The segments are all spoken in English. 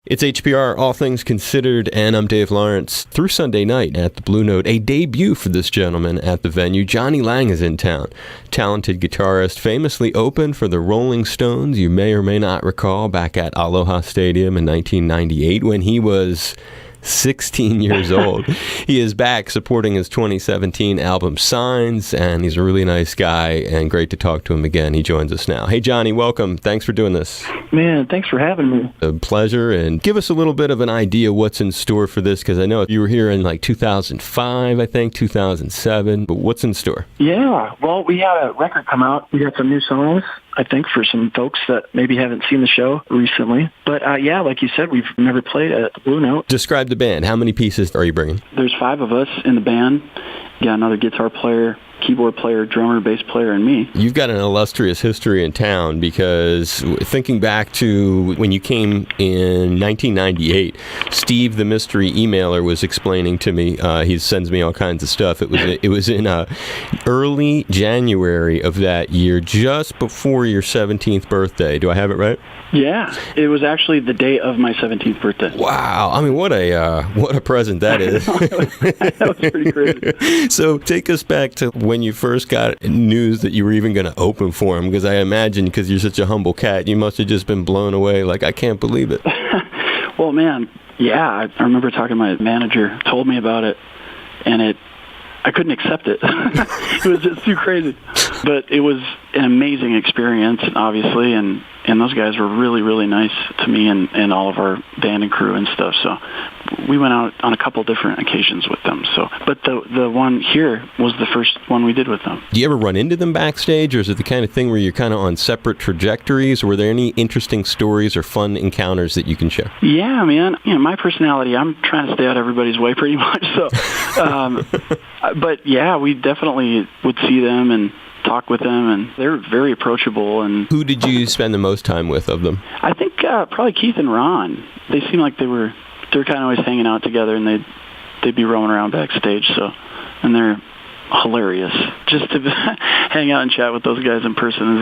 It's HPR, All Things Considered, and I'm Dave Lawrence. Through Sunday night at the Blue Note, a debut for this gentleman at the venue. Jonny Lang is in town. Talented guitarist, famously opened for the Rolling Stones, you may or may not recall, back at Aloha Stadium in 1998 when he was 16 years old. He is back supporting his 2017 album Signs, and he's a really nice guy and great to talk to him again. He joins us now. Hey, Jonny, welcome. Thanks for doing this. Man, thanks for having me. A pleasure. And give us a little bit of an idea what's in store for this, because I know you were here in like 2005, I think, 2007. But what's in store? Yeah, well, we had a record come out. We got some new songs, I think, for some folks that maybe haven't seen the show recently. But yeah, like you said, we've never played at the Blue Note. Describe the band. How many pieces are you bringing? There's 5 of us in the band. Got another guitar player, keyboard player, drummer, bass player, and me. You've got an illustrious history in town, because thinking back to when you came in 1998, Steve, the mystery emailer, was explaining to me, he sends me all kinds of stuff. It was in early January of that year, just before your 17th birthday. Do I have it right? Yeah, it was actually the day of my 17th birthday. Wow. I mean, what a present that is. That was pretty crazy. So take us back to when you first got news that you were even going to open for him, because I imagine, because you're such a humble cat, you must have just been blown away, like, I can't believe it. Well, man, yeah, I remember talking to my manager, told me about it, and I couldn't accept it. It was just too crazy. But it was an amazing experience, obviously, and those guys were really, really nice to me and all of our band and crew and stuff. So we went out on a couple different occasions with them. But the one here was the first one we did with them. Do you ever run into them backstage, or is it the kind of thing where you're kind of on separate trajectories? Or were there any interesting stories or fun encounters that you can share? Yeah, man. My personality, I'm trying to stay out of everybody's way pretty much. So, but yeah, we definitely would see them and talk with them, and they're very approachable. And who did you spend the most time with of them? I think probably Keith and Ron. They seemed like they were kind of always hanging out together, and they'd be roaming around backstage. So, and they're hilarious. Just to hang out and chat with those guys in person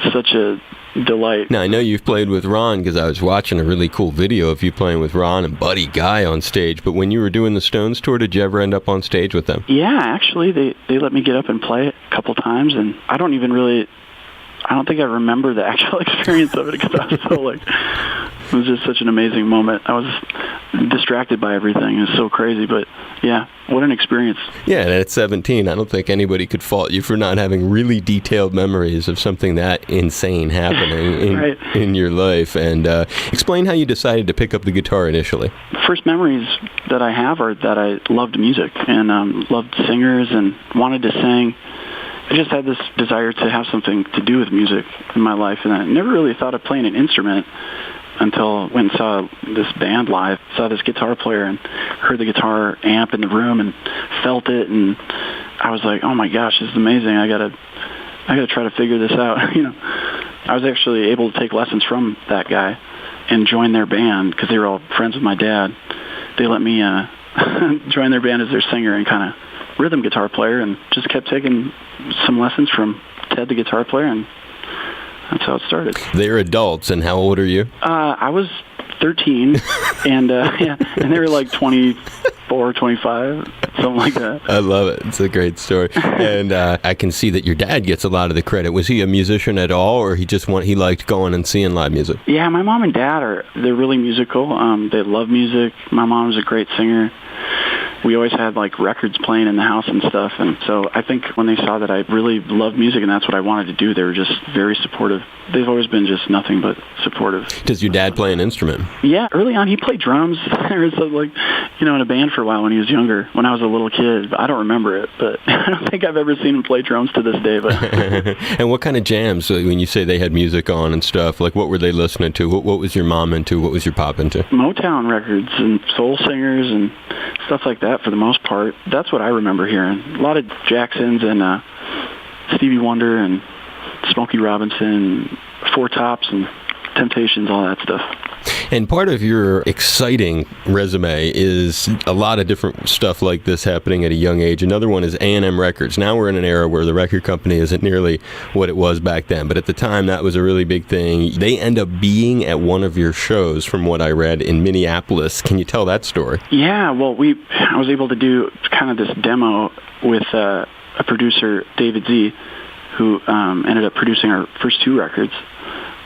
is such a delight. Now, I know you've played with Ron, because I was watching a really cool video of you playing with Ron and Buddy Guy on stage. But when you were doing the Stones tour, did you ever end up on stage with them? Yeah, actually, they let me get up and play a couple times, and I don't think I remember the actual experience of it, because I was so it was just such an amazing moment. I was distracted by everything. It was so crazy, but yeah, what an experience. Yeah, and at 17, I don't think anybody could fault you for not having really detailed memories of something that insane happening right. in your life. And explain how you decided to pick up the guitar initially. First memories that I have are that I loved music and loved singers and wanted to sing. I just had this desire to have something to do with music in my life, and I never really thought of playing an instrument until I went and saw this band live, saw this guitar player and heard the guitar amp in the room and felt it, and I was like, oh my gosh, this is amazing. I gotta try to figure this out. I was actually able to take lessons from that guy and join their band, because they were all friends with my dad. They let me join their band as their singer and kind of rhythm guitar player, and just kept taking some lessons from Ted, the guitar player, and that's how it started. They're adults, and how old are you? I was 13, and they were like 24, 25, something like that. I love it. It's a great story. And I can see that your dad gets a lot of the credit. Was he a musician at all, or he liked going and seeing live music? Yeah, my mom and dad they're really musical. They love music. My mom was a great singer. We always had records playing in the house and stuff, and so I think when they saw that I really loved music and that's what I wanted to do, they were just very supportive. They've always been just nothing but supportive. Does your dad play an instrument? Yeah, early on he played drums. There was in a band for a while when he was younger, when I was a little kid. I don't remember it, but I don't think I've ever seen him play drums to this day. But And what kind of jams, when you say they had music on and stuff, what were they listening to? What was your mom into? What was your pop into? Motown records and soul singers and stuff like that for the most part. That's what I remember hearing. A lot of Jacksons and Stevie Wonder and Smokey Robinson, Four Tops and Temptations, all that stuff. And part of your exciting resume is a lot of different stuff like this happening at a young age. Another one is A&M Records. Now we're in an era where the record company isn't nearly what it was back then, but at the time that was a really big thing. They end up being at one of your shows, from what I read, in Minneapolis. Can you tell that story? Yeah, well, I was able to do kind of this demo with a producer, David Z, who ended up producing our first 2 records.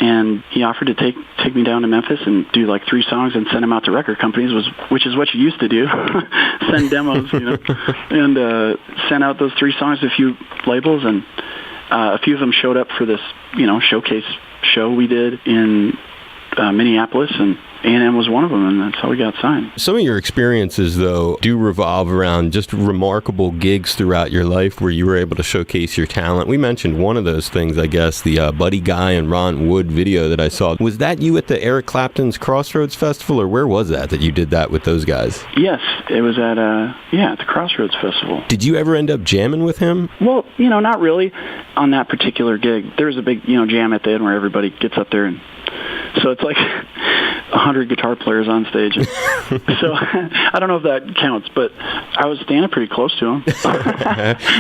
And he offered to take me down to Memphis and do like 3 songs and send them out to record companies, which is what you used to do, send demos, and sent out those 3 songs to a few labels, and a few of them showed up for this, showcase show we did in Minneapolis, and A&M was one of them, and that's how we got signed. Some of your experiences, though, do revolve around just remarkable gigs throughout your life where you were able to showcase your talent. We mentioned one of those things, I guess, the Buddy Guy and Ron Wood video that I saw. Was that you at the Eric Clapton's Crossroads Festival, or where was that you did that with those guys? Yes, it was at the Crossroads Festival. Did you ever end up jamming with him? Well, not really on that particular gig. There was a big, jam at the end where everybody gets up there, and so it's like 100 guitar players on stage. So I don't know if that counts, but I was standing pretty close to him.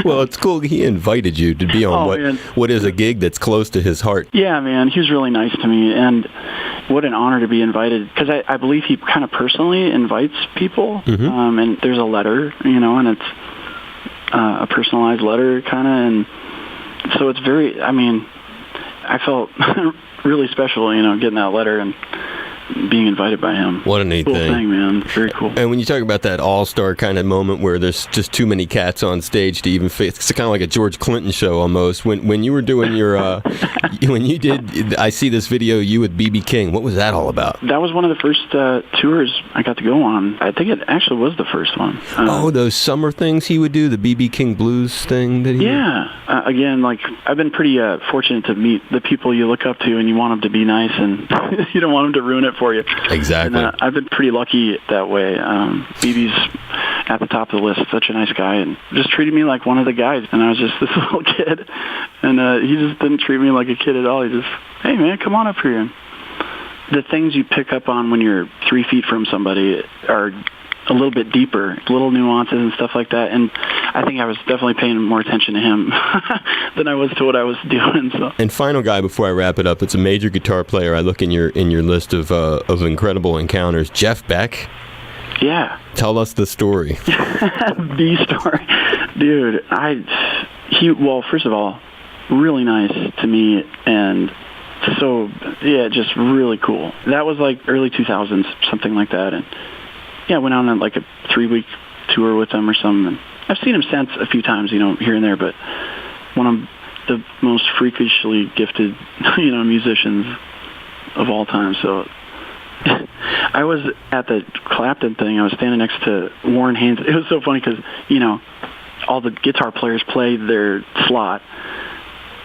Well, it's cool he invited you to be on what is a gig that's close to his heart. Yeah, man, he was really nice to me, and what an honor to be invited, because I believe he kind of personally invites people, and there's a letter, and it's a personalized letter kind of, and so it's very, I felt really special, getting that letter and being invited by him. What a neat thing, man. Very cool. And when you talk about that all-star kind of moment where there's just too many cats on stage to even fit, it's kind of like a George Clinton show almost. When you were doing your, when you did, I see this video, you with B.B. King, what was that all about? That was one of the first tours I got to go on. I think it actually was the first one. Those summer things he would do, the B.B. King blues thing that he did? Again, I've been pretty fortunate to meet the people you look up to, and you want them to be nice, and you don't want them to ruin it for you. Exactly. And, I've been pretty lucky that way. BB's at the top of the list. Such a nice guy, and just treated me like one of the guys. And I was just this little kid, and he just didn't treat me like a kid at all. He just, hey man, come on up here. And the things you pick up on when you're 3 feet from somebody are a little bit deeper, little nuances and stuff like that. And I think I was definitely paying more attention to him than I was to what I was doing. So. And final guy, before I wrap it up, it's a major guitar player. I look in your list of incredible encounters. Jeff Beck. Yeah. Tell us the story. The story, dude. Well, first of all, really nice to me, and so just really cool. That was like early 2000s, something like that, and. Yeah, I went on like a 3-week tour with them or something. And I've seen him since a few times, here and there, but one of the most freakishly gifted, musicians of all time. So I was at the Clapton thing. I was standing next to Warren Haynes. It was so funny because, all the guitar players play their slot.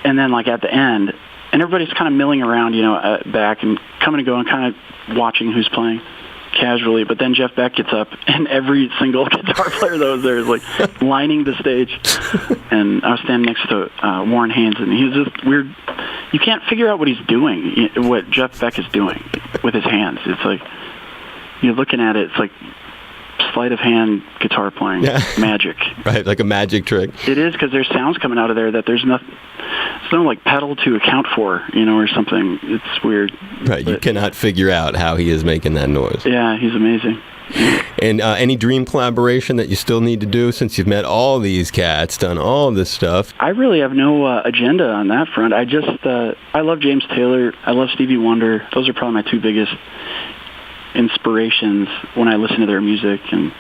And then like at the end, and everybody's kind of milling around, back and coming and going, kind of watching who's playing. Casually, but then Jeff Beck gets up, and every single guitar player that was there is like lining the stage. And I was standing next to Warren Haynes, and he was just weird. You can't figure out what he's doing, what Jeff Beck is doing with his hands. It's like you're looking at it. It's like sleight of hand guitar playing, magic. Right, like a magic trick. It is, because there's sounds coming out of there that there's no like pedal to account for, or something. It's weird. Right, you cannot figure out how he is making that noise. Yeah, he's amazing. And any dream collaboration that you still need to do, since you've met all these cats, done all this stuff? I really have no agenda on that front. I love James Taylor. I love Stevie Wonder. Those are probably my 2 biggest inspirations when I listen to their music and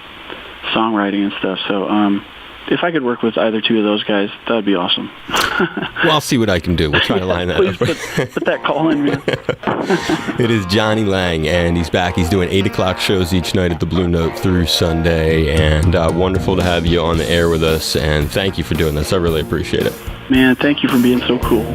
songwriting and stuff. So if I could work with either 2 of those guys, that would be awesome. Well, I'll see what I can do. We'll try to line that up. Put that call in, man. It is Jonny Lang, and he's back. He's doing 8 o'clock shows each night at the Blue Note through Sunday, and wonderful to have you on the air with us, and thank you for doing this. I really appreciate it. Man, thank you for being so cool.